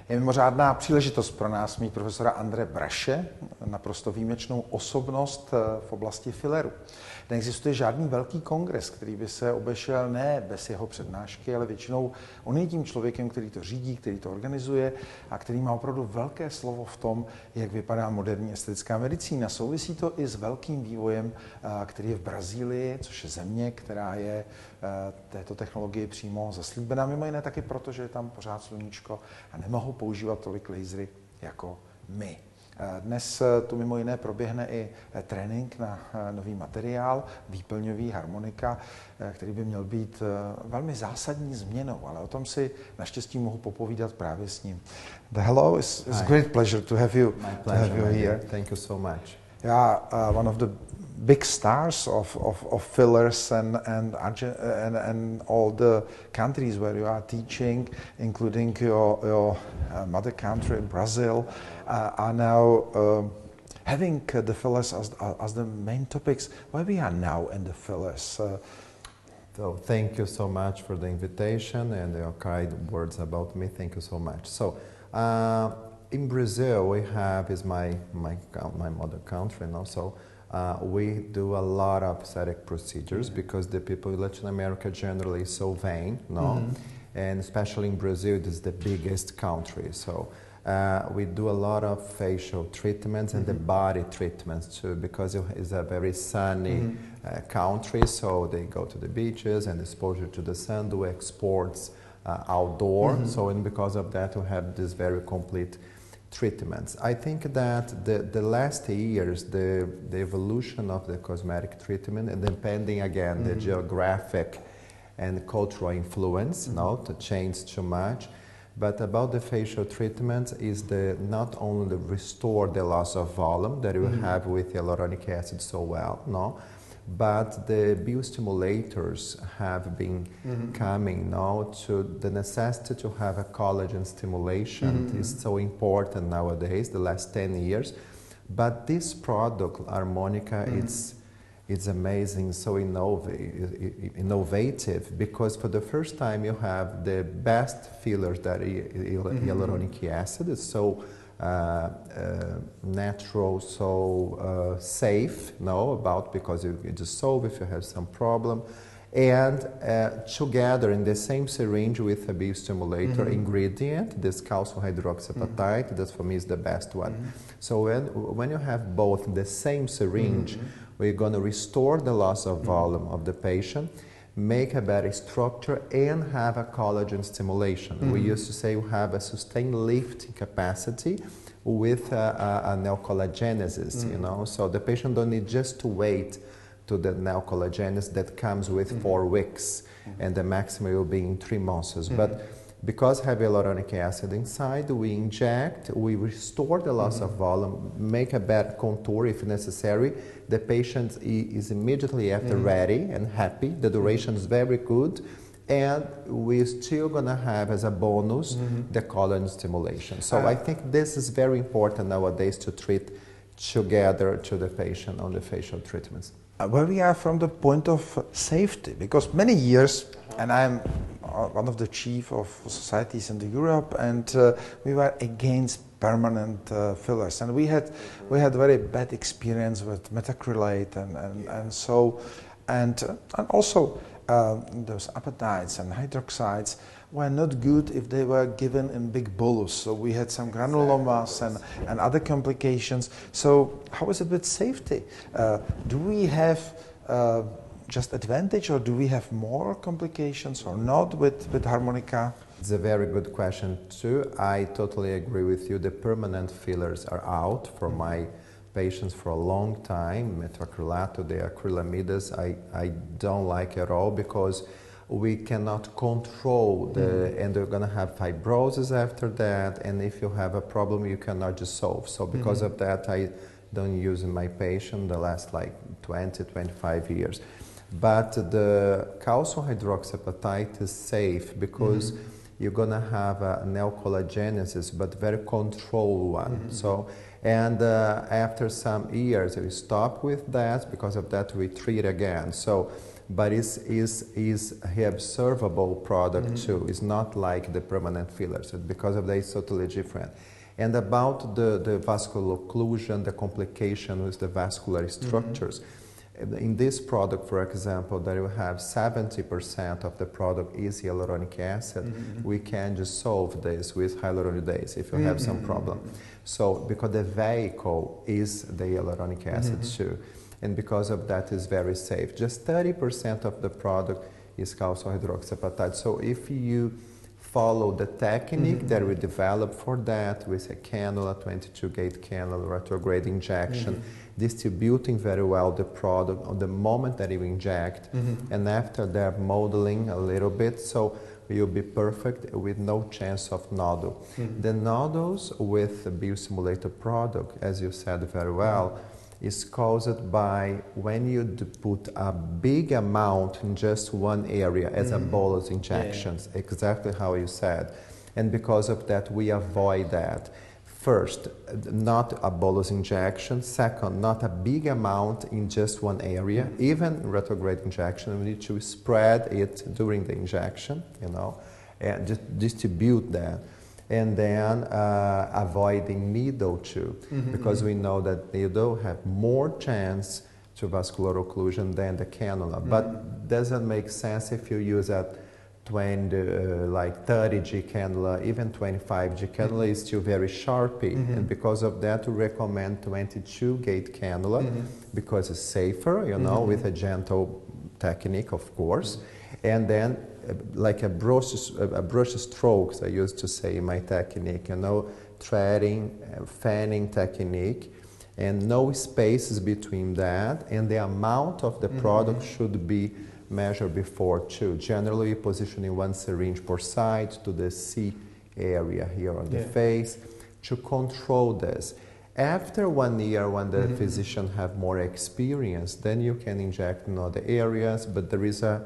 Je mimořádná příležitost pro nás mít profesora André Braše, naprosto výjimečnou osobnost v oblasti filleru. Neexistuje žádný velký kongres, který by se obešel ne bez jeho přednášky, ale většinou on je tím člověkem, který to řídí, který to organizuje a který má opravdu velké slovo v tom, jak vypadá moderní estetická medicína. Souvisí to i s velkým vývojem, který je v Brazílii, což je země, která je této technologii přímo zaslíbená. Mimo jiné taky proto, že je tam pořád sluníčko a nemohou používat tolik lasery jako my. Dnes tu mimo jiné proběhne i trénink na nový materiál, výplňový, HArmoniCa, který by měl být velmi zásadní změnou, ale o tom si naštěstí mohu popovídat právě s ním. Hello, it's great pleasure to have you, here. Thank you so much. Yeah, one of the big stars of fillers and all the countries where you are teaching, including your mother country, Brazil, are now having the fillers as the main topics. Where we are now in the fillers? So thank you so much for the invitation and your kind words about me. Thank you so much. So in Brazil, we have is my mother country, and also we do a lot of aesthetic procedures because the people in Latin America generally is so vain, and especially in Brazil, it is the biggest country. So we do a lot of facial treatments and the body treatments too, because it is a very sunny country. So they go to the beaches and exposure to the sun, do exports outdoor. So and because of that, we have this very complete treatments. I think that the last years, the evolution of the cosmetic treatment, and depending again the geographic and cultural influence, not to change too much, but about the facial treatment is not only restore the loss of volume that you have with hyaluronic acid so well, but the biostimulators have been coming now to the necessity to have a collagen stimulation is so important nowadays, the last 10 years. But this product, HArmoniCa, it's amazing, so innovative, because for the first time you have the best fillers that hyaluronic acid. It's so natural, so safe, because you dissolve if you have some problem, and together in the same syringe with a biostimulator ingredient, this calcium hydroxyapatite, that for me is the best one. So when you have both in the same syringe, we're going to restore the loss of volume of the patient, make a better structure, and have a collagen stimulation. We used to say we have a sustained lifting capacity with a neocollagenesis, so the patient don't need just to wait to the neocollagenesis that comes with 4 weeks, and the maximum will be in 3 months. But because have hyaluronic acid inside, we inject, we restore the loss of volume, make a better contour if necessary. The patient is immediately after ready and happy. The duration is very good. And we're still going to have as a bonus the collagen stimulation. So I think this is very important nowadays to treat together to the patient on the facial treatments. Where we are from the point of safety, because many years, and I'm one of the chief of societies in Europe, and we were against permanent fillers, and we had very bad experience with methacrylate and also those apatites and hydroxides were not good if they were given in big bolus. So we had some granulomas and other complications. So how is it with safety? Do we have just advantage, or do we have more complications or not with HArmoniCa? It's a very good question too. I totally agree with you. The permanent fillers are out for my patients for a long time. Methacrylato, the acrylamides, I don't like at all, because we cannot control and they're going to have fibrosis after that, and if you have a problem you cannot dissolve. So because of that, I don't use in my patient the last 20-25 years. But the calcium hydroxyapatite is safe because you're going to have a neocollagenesis, but very controlled one. So, and after some years we stop with that. Because of that we treat again. So but is a observable product too. It's not like the permanent fillers. Because of that, it's totally different. And about the vascular occlusion, the complication with the vascular structures. In this product, for example, that you have 70% of the product is hyaluronic acid, we can just solve this with hyaluronidase if you have some problem. So, because the vehicle is the hyaluronic acid too, and because of that is very safe. Just 30% of the product is calcium hydroxyapatite. So if you follow the technique that we developed for that with a cannula, 22-gauge cannula, retrograde injection, distributing very well the product on the moment that you inject, and after that modeling a little bit, so you'll be perfect with no chance of nodule. The nodules with the biostimulator product, as you said very well, is caused by when you put a big amount in just one area as a bolus injections, exactly how you said. And because of that, we avoid that. First, not a bolus injection. Second, not a big amount in just one area. Even retrograde injection, we need to spread it during the injection, you know, and just distribute that. And then avoiding needle too, because we know that needle have more chance to vascular occlusion than the cannula. But doesn't make sense if you use a 30G cannula, even 25G cannula is still very sharpy. And because of that, we recommend 22-gauge cannula because it's safer, you know, with a gentle technique, of course. And then like a brush strokes, I used to say in my technique, you know, threading, fanning technique, and no spaces between that, and the amount of the product should be measured before too. Generally, positioning one syringe per side to the C area here on the face to control this. After 1 year, when the physician have more experience, then you can inject in other areas, but there is a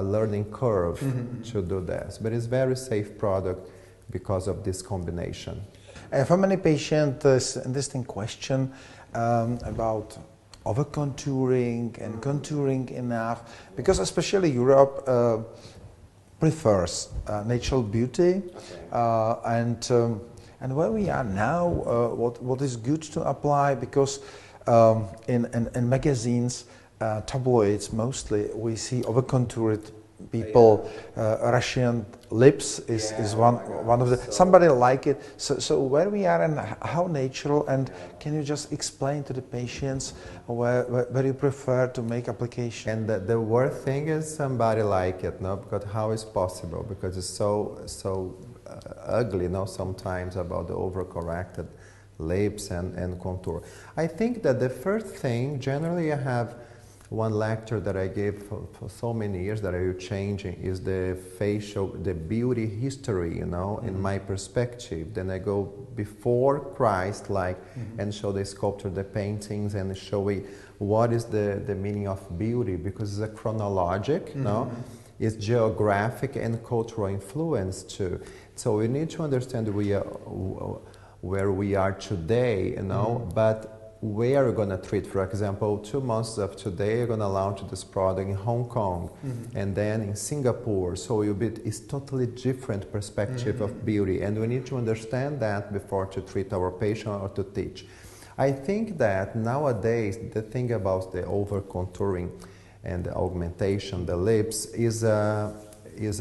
learning curve to do this. But it's very safe product because of this combination. For many patients, this interesting question about over-contouring and contouring enough, because especially Europe prefers natural beauty, and where we are now, what is good to apply, because in magazines, tabloids mostly, we see over-contoured people. Russian lips is one of the, somebody like it. So where we are and how natural, and can you just explain to the patients where you prefer to make application? And the worst thing is somebody like it, no? Because how is possible? Because it's so ugly, no? Sometimes about the overcorrected lips and contour. I think that the first thing, generally I have one lecture that I gave for so many years that are changing is the beauty history, you know, in my perspective. Then I go before Christ, like, and show the sculpture, the paintings, and show what is the meaning of beauty, because it's a chronologic, no? It's geographic and cultural influence too. So we need to understand where we are today, you know, but where we're going to treat. For example, 2 months of today, you're going to launch this product in Hong Kong and then in Singapore. So it's totally different perspective of beauty, and we need to understand that before to treat our patient or to teach. I think that nowadays the thing about the over-contouring and the augmentation, the lips, is a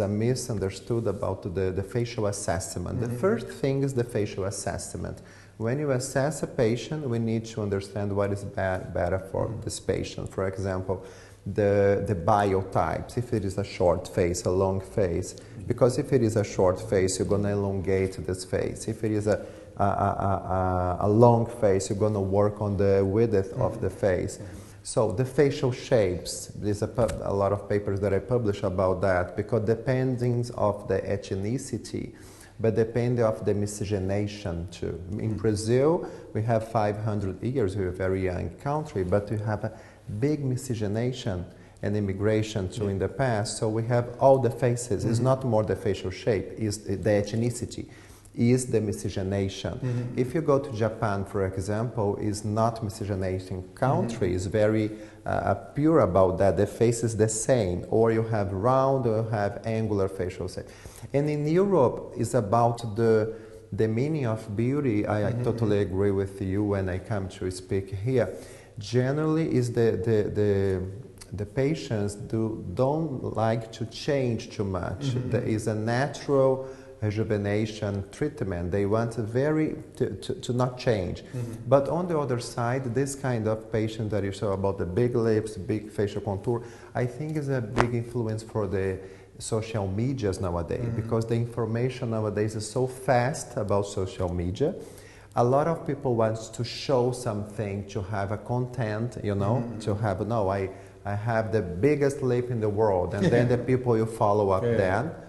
misunderstood about the facial assessment. The first thing is the facial assessment. When you assess a patient, we need to understand what is better for this patient. For example, the biotypes, if it is a short face, a long face, because if it is a short face, you're going to elongate this face. If it is a long face, you're going to work on the width of the face. So the facial shapes, there's a lot of papers that I publish about that, because depending of the ethnicity, but depending of the miscegenation too. In Brazil, we have 500 years, we're a very young country, but we have a big miscegenation and immigration too in the past, so we have all the faces. It's not more the facial shape, it's the ethnicity. is the miscegenation. If you go to Japan, for example, is not miscegenating country, is very pure about that. The face is the same, or you have round or you have angular facial shape. And in Europe, it's about the meaning of beauty. I totally agree with you when I come to speak here. Generally, is the patients don't like to change too much. There is a natural rejuvenation treatment. They want to not change. But on the other side, this kind of patient that you saw about the big lips, big facial contour, I think is a big influence for the social medias nowadays, because the information nowadays is so fast about social media. A lot of people want to show something, to have a content, you know, to have, no, I have the biggest lip in the world, and then the people you follow up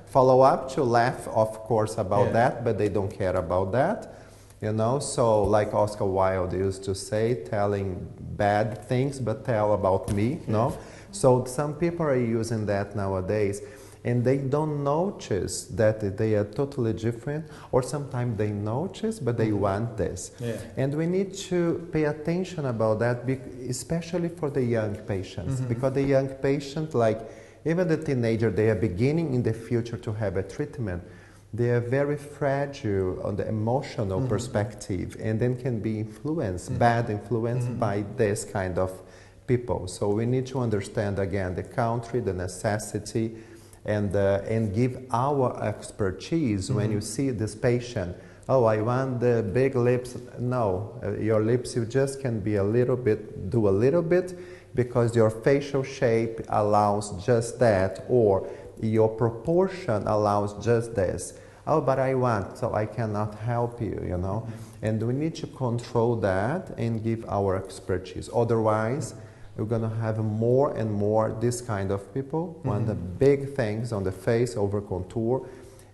follow up to laugh, of course, about that, but they don't care about that, you know. So like Oscar Wilde used to say, telling bad things, but tell about me, no? So some people are using that nowadays, and they don't notice that they are totally different, or sometimes they notice, but they want this. And we need to pay attention about that, especially for the young patients, because the young patient, like even the teenager, they are beginning in the future to have a treatment. They are very fragile on the emotional perspective, and then can be influenced, bad influenced by this kind of people. So we need to understand again the country, the necessity, and give our expertise. When you see this patient, oh, I want the big lips. No, your lips, you just can be a little bit, do a little bit, because your facial shape allows just that, or your proportion allows just this. Oh, but I want, so I cannot help you, you know. And we need to control that and give our expertise. Otherwise, we're going to have more and more this kind of people. Want the big things on the face, over contour.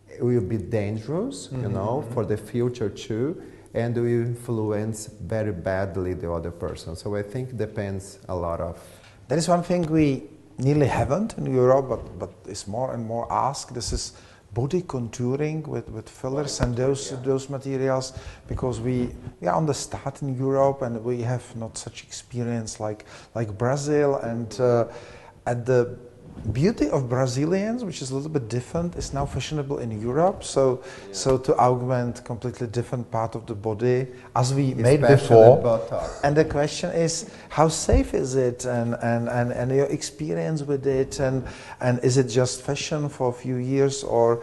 It will be dangerous, you know, for the future too, and will influence very badly the other person. So I think it depends a lot of. There is one thing we nearly haven't in Europe, but is more and more asked. This is body contouring with fillers and those materials, because we are on the start in Europe and we have not such experience like Brazil, and the beauty of Brazilians, which is a little bit different, is now fashionable in Europe. So to augment completely different part of the body as we made before. And the question is, how safe is it, and your experience with it, and is it just fashion for a few years, or?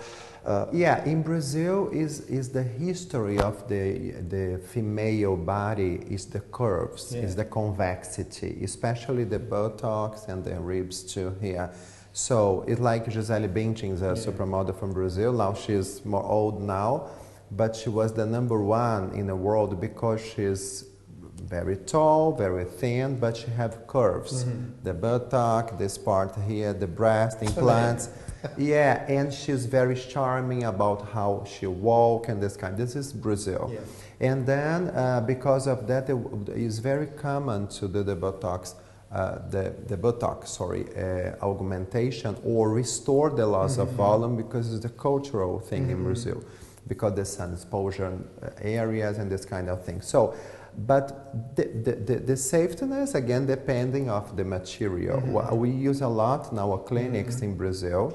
Yeah, in Brazil is the history of the female body, is the curves, is the convexity, especially the buttocks and the ribs too here. So it's like Gisele Bündchen is a supermodel from Brazil. Now she's more old now, but she was the #1 in the world because she's very tall, very thin, but she have curves. The buttock, this part here, the breast, implants. Yeah, and she's very charming about how she walk and this kind. This is Brazil. And then because of that, it is very common to do the buttocks, augmentation, or restore the loss of volume, because it's the cultural thing in Brazil, because the sun exposure areas and this kind of thing. So, but the safeness, again, depending of the material. We use a lot in our clinics in Brazil.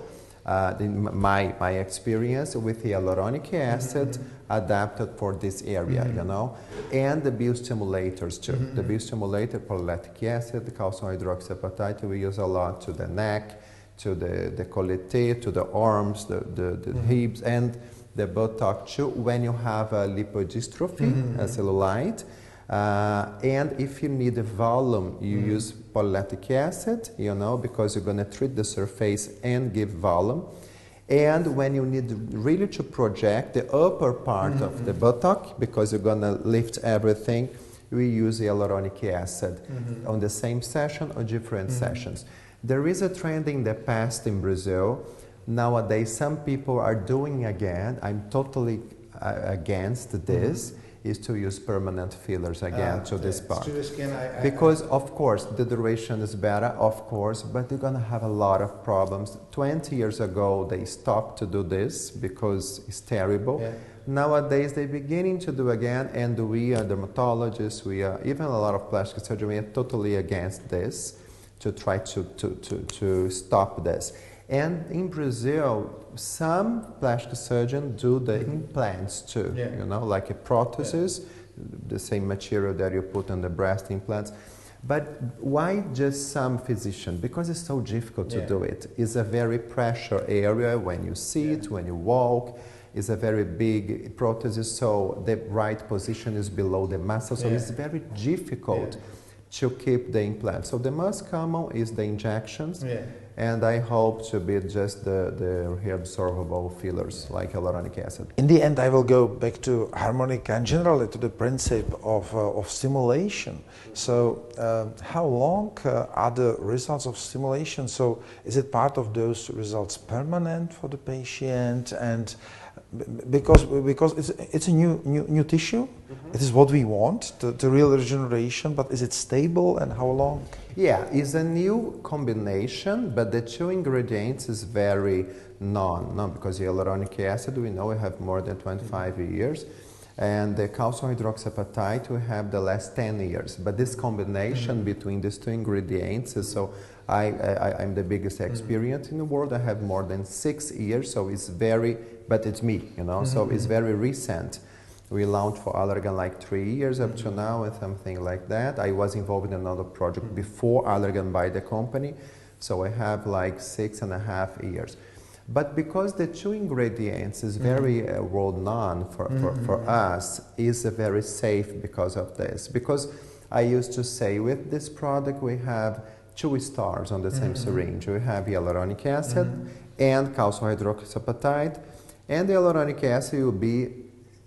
In my experience with hyaluronic acid adapted for this area, you know, and the biostimulators too. The biostimulator, polylactic acid, calcium hydroxyapatite, we use a lot to the neck, to the décolleté, to the arms, the hips, and the buttock too, when you have a lipodystrophy, a cellulite. And if you need a volume, you use polylactic acid, you know, because you're going to treat the surface and give volume. And when you need really to project the upper part of the buttock, because you're going to lift everything, we use hyaluronic acid on the same session or different sessions. There is a trend in the past in Brazil. Nowadays, some people are doing again. I'm totally against this. Is to use permanent fillers again to this part. Because, of course, the duration is better, of course, but you're going to have a lot of problems. 20 years ago, they stopped to do this because it's terrible. Nowadays, they're beginning to do again, and we are dermatologists, we are even a lot of plastic surgery, we are totally against this to try to stop this. And in Brazil, some plastic surgeons do the implants too, you know, like a prosthesis, the same material that you put on the breast implants. But why just some physicians? Because it's so difficult to do it. It's a very pressure area when you sit, when you walk. It's a very big prosthesis, so the right position is below the muscle, so it's very difficult to keep the implant. So the most common is the injections, and I hope to be just the reabsorbable fillers like hyaluronic acid. In the end, I will go back to HArmoniCa and generally to the principle of stimulation. So how long are the results of stimulation? So is it part of those results permanent for the patient? And because it's a new tissue, it is what we want, the real regeneration, but is it stable and how long? Yeah, it's a new combination, but the two ingredients is very known, because hyaluronic acid, we know we have more than 25 years, and the calcium hydroxyapatite, we have the last 10 years. But this combination between these two ingredients is so I'm the biggest experience in the world. I have more than 6 years, so it's very, but it's me, you know, so it's very recent. We launched for Allergan like 3 years up to now and something like that. I was involved in another project before Allergan buy the company, so I have like 6.5 years. But because the two ingredients is very well known for us, is very safe because of this. Because I used to say with this product we have 2 stars on the same syringe. We have hyaluronic acid and calcium hydroxyapatite, and the hyaluronic acid will be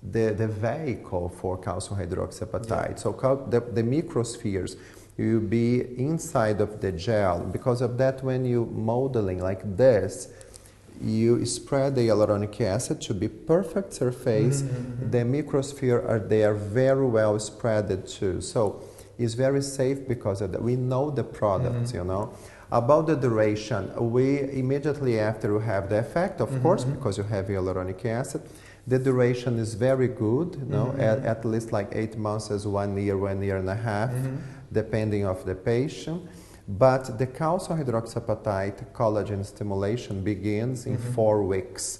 the vehicle for calcium hydroxyapatite. So the microspheres will be inside of the gel. Because of that, when you modeling like this, you spread the hyaluronic acid to be perfect surface. The microsphere they are very well spread too. So it's very safe because of that. We know the products, you know. About the duration, we immediately after we have the effect, of course, because you have hyaluronic acid. The duration is very good, you know, at least like 8 months as 1 year, 1.5 years, depending of the patient. But the calcium hydroxyapatite collagen stimulation begins in 4 weeks.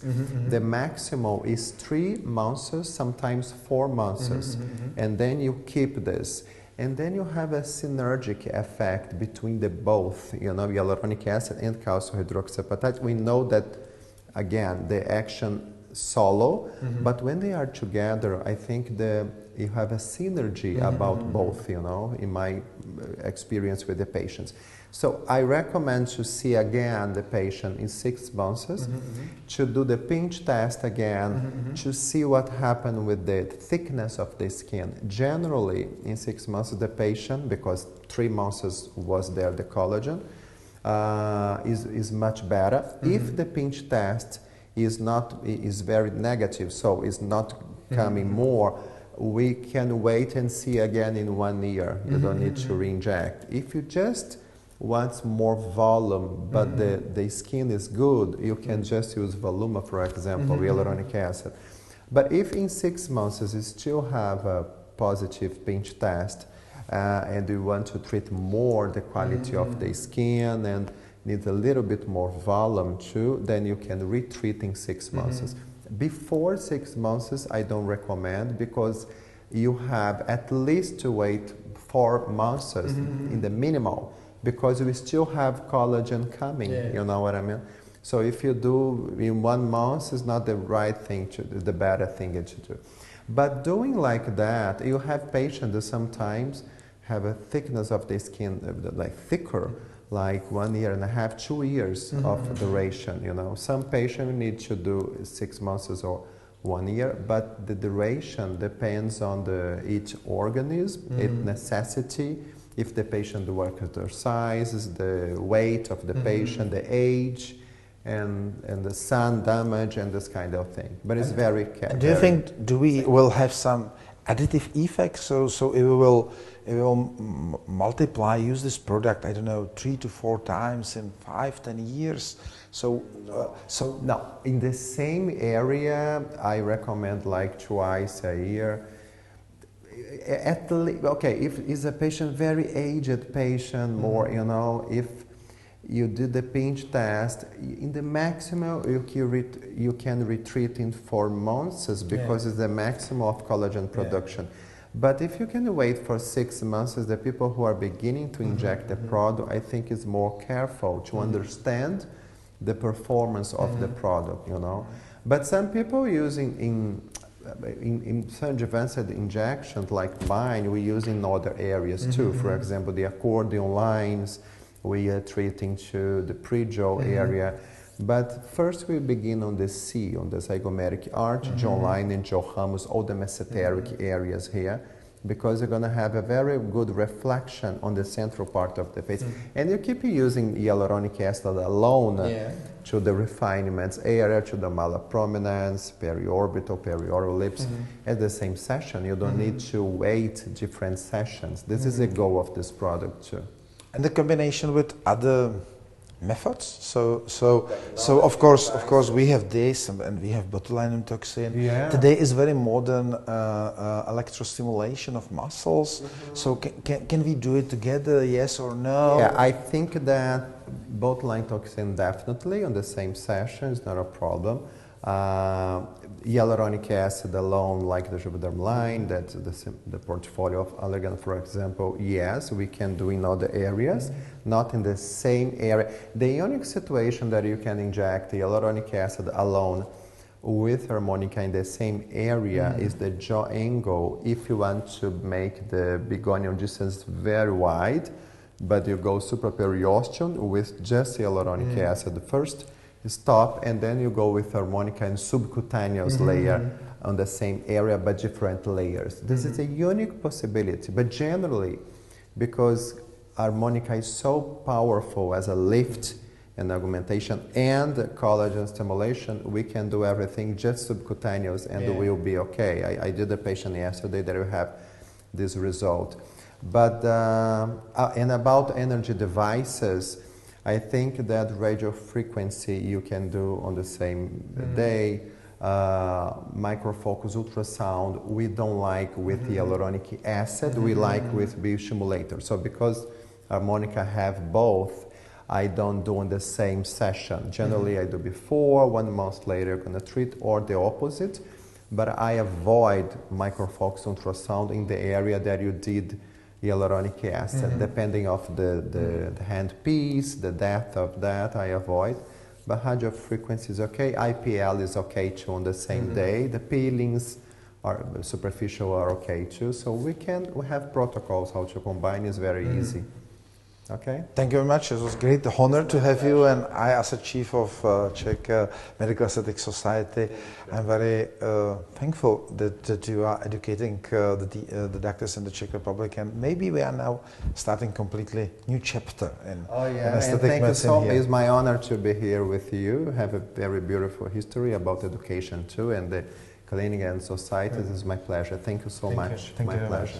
The maximum is 3 months, sometimes 4 months, and then you keep this. And then you have a synergic effect between the both, you know, hyaluronic acid and calcium hydroxyapatite. We know that, again, the action solo, but when they are together, I think you have a synergy about both, you know, in my experience with the patients. So I recommend to see again the patient in 6 months, to do the pinch test again, to see what happened with the thickness of the skin. Generally, in 6 months, the patient, because 3 months was there the collagen, is much better. If the pinch test is very negative, so it's not coming more, we can wait and see again in 1 year. You don't need to re-inject. If you just want more volume, but the skin is good, you can just use Voluma, for example, hyaluronic acid. But if in 6 months you still have a positive pinch test, and you want to treat more the quality of the skin and need a little bit more volume too, then you can retreat in 6 months. Before 6 months, I don't recommend, because you have at least to wait 4 months in the minimal, because we still have collagen coming, you know what I mean? So if you do in 1 month, it's not the right thing to do, the better thing to do. But doing like that, you have patients that sometimes have a thickness of the skin, like thicker, like 1.5 years, 2 years of duration, you know. Some patients need to do 6 months or 1 year, but the duration depends on each organism, its necessity, if the patient work exercises, the weight of the patient, the age, and the sun damage and this kind of thing. But it's very careful. Do you think we will have some additive effects? So it will multiply, use this product, I don't know, 3 to 4 times in 5, 10 years. So now, in the same area, I recommend like twice a year. At least, okay, if is a patient very aged patient, more, you know, if you do the pinch test, in the maximum you can retreat in 4 months because it's the maximum of collagen production. But if you can wait for 6 months, the people who are beginning to inject the product, I think is more careful to understand the performance of the product, you know. But some people using in some advanced injections like mine, we use in other areas too. For example, the accordion lines, we are treating to the pre-jaw area. But first we begin on the C, on the zygomatic arch, jawline and jaw humerus, all the mesenteric areas here, because you're going to have a very good reflection on the central part of the face. And you keep using hyaluronic acid alone to the refinements area, to the malaprominence, periorbital, perioral lips, at the same session. You don't need to wait different sessions. This is the goal of this product too. And the combination with other methods. So of course we have this and we have botulinum toxin. Today is very modern electrostimulation of muscles. So can we do it together? Yes or no? Yeah, I think that botulinum toxin definitely on the same session is not a problem. Hyaluronic acid alone, like the Juvederm line, that's the portfolio of Allergan, for example, yes, we can do in other areas, not in the same area. The unique situation that you can inject hyaluronic acid alone with HArmoniCa in the same area is the jaw angle. If you want to make the bigonial distance very wide, but you go supraperiosteum with just hyaluronic acid first, stop, and then you go with HArmoniCa and subcutaneous layer on the same area but different layers. This is a unique possibility, but generally, because HArmoniCa is so powerful as a lift and augmentation and collagen stimulation, we can do everything just subcutaneous and we'll be okay. I did a patient yesterday that will have this result. But and about energy devices, I think that radio frequency you can do on the same day. Microfocus ultrasound, we don't like with hyaluronic acid, we like with biostimulator. So because HArmoniCa have both, I don't do in the same session. Generally I do before, 1 month later I'm going to treat, or the opposite. But I avoid microfocus ultrasound in the area that you did hyaluronic acid, depending of the hand piece, the depth of that, I avoid. But radio frequency is okay. IPL is okay too on the same day. The peelings are superficial are okay too. So we have protocols how to combine. Is very easy. Okay. Thank you very much. It was a great honor to have you, and I, as a chief of Czech Medical Aesthetic Society, I'm very thankful that you are educating the doctors in the Czech Republic, and maybe we are now starting completely new chapter in aesthetic medicine. Thank you so much. It's my honor to be here with you. Have a very beautiful history about education too, and the clinic and society. This is my pleasure. Thank you so much. Thank my you pleasure.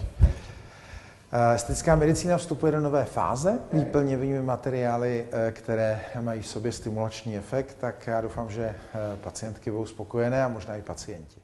Estetická medicína vstupuje do nové fáze výplňovými materiály, které mají v sobě stimulační efekt, tak já doufám, že pacientky budou spokojené a možná i pacienti.